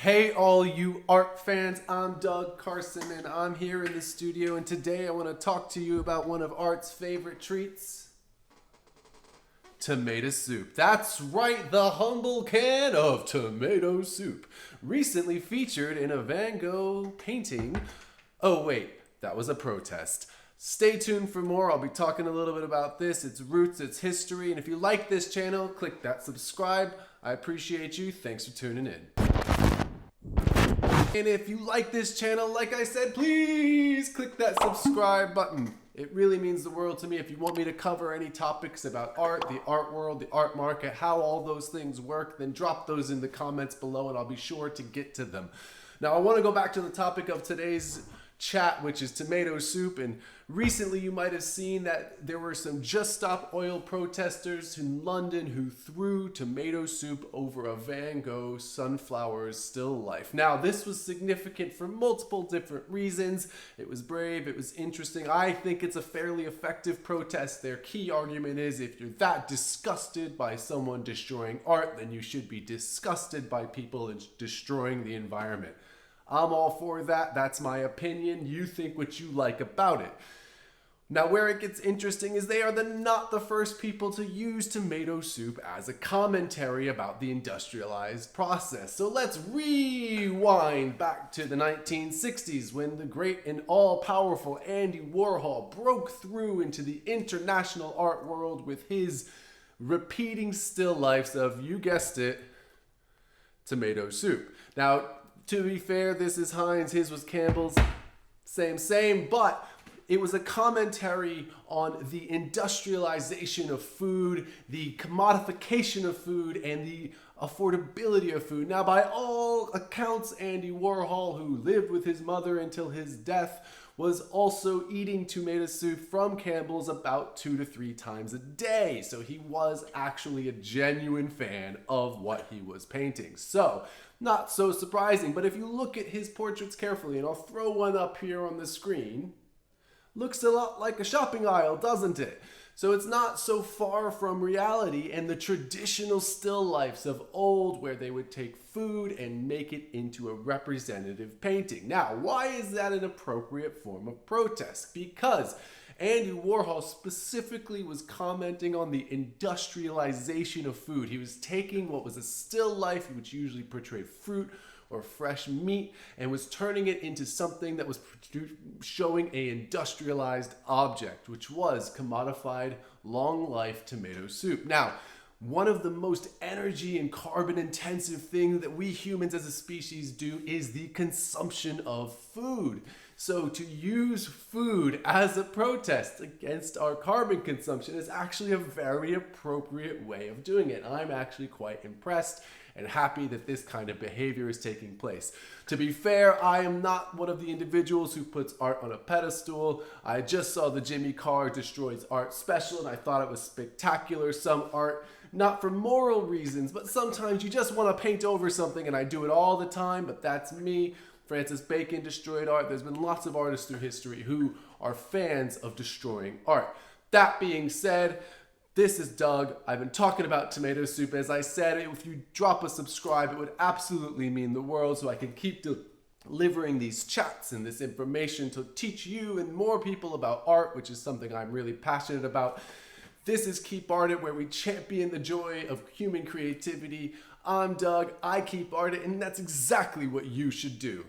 Hey all you art fans, I'm Doug Carson and I'm here in the studio, and today I want to talk to you about one of art's favorite treats, tomato soup. That's right, the humble can of tomato soup, recently featured in a Van Gogh painting. Oh wait, that was a protest. Stay tuned for more. I'll be talking a little bit about this, its roots, its history, and if you like this channel, click that subscribe. I appreciate you. Thanks for tuning in. And if you like this channel, like I said, please click that subscribe button. It really means the world to me. If you want me to cover any topics about art, the art world, the art market, how all those things work, then drop those in the comments below and I'll be sure to get to them. Now, I want to go back to the topic of today's chat, which is tomato soup. And recently you might have seen that there were some Just Stop Oil protesters in London who threw tomato soup over a Van Gogh sunflower still life. Now, this was significant for multiple different reasons. It was brave, it was interesting. I think it's a fairly effective protest. Their key argument is if you're that disgusted by someone destroying art, then you should be disgusted by people destroying the environment. I'm all for that. That's my opinion. You think what you like about it. Now, where it gets interesting is they are not the first people to use tomato soup as a commentary about the industrialized process. So let's rewind back to the 1960s when the great and all-powerful Andy Warhol broke through into the international art world with his repeating still lifes of, you guessed it, tomato soup. Now, to be fair, this is Heinz, his was Campbell's, same, but it was a commentary on the industrialization of food, the commodification of food, and the affordability of food. Now, by all accounts, Andy Warhol, who lived with his mother until his death, was also eating tomato soup from Campbell's about 2 to 3 times a day. So he was actually a genuine fan of what he was painting. So, not so surprising, but if you look at his portraits carefully, and I'll throw one up here on the screen, looks a lot like a shopping aisle, doesn't it? So it's not so far from reality and the traditional still lifes of old, where they would take food and make it into a representative painting. Now, why is that an appropriate form of protest? Because Andy Warhol specifically was commenting on the industrialization of food. He was taking what was a still life, which usually portrayed fruit or fresh meat, and was turning it into something that was showing an industrialized object, which was commodified, long life tomato soup. Now, one of the most energy and carbon intensive things that we humans as a species do is the consumption of food. So to use food as a protest against our carbon consumption is actually a very appropriate way of doing it. I'm actually quite impressed and happy that this kind of behavior is taking place. To be fair, I am not one of the individuals who puts art on a pedestal. I just saw the Jimmy Carr Destroys Art special and I thought it was spectacular. Some art, not for moral reasons, but sometimes you just want to paint over something, and I do it all the time, but that's me. Francis Bacon destroyed art. There's been lots of artists through history who are fans of destroying art. That being said, this is Doug. I've been talking about tomato soup. As I said, if you drop a subscribe, it would absolutely mean the world, so I can keep delivering these chats and this information to teach you and more people about art, which is something I'm really passionate about. This is Keep Art, where we champion the joy of human creativity. I'm Doug, I keep art, and that's exactly what you should do.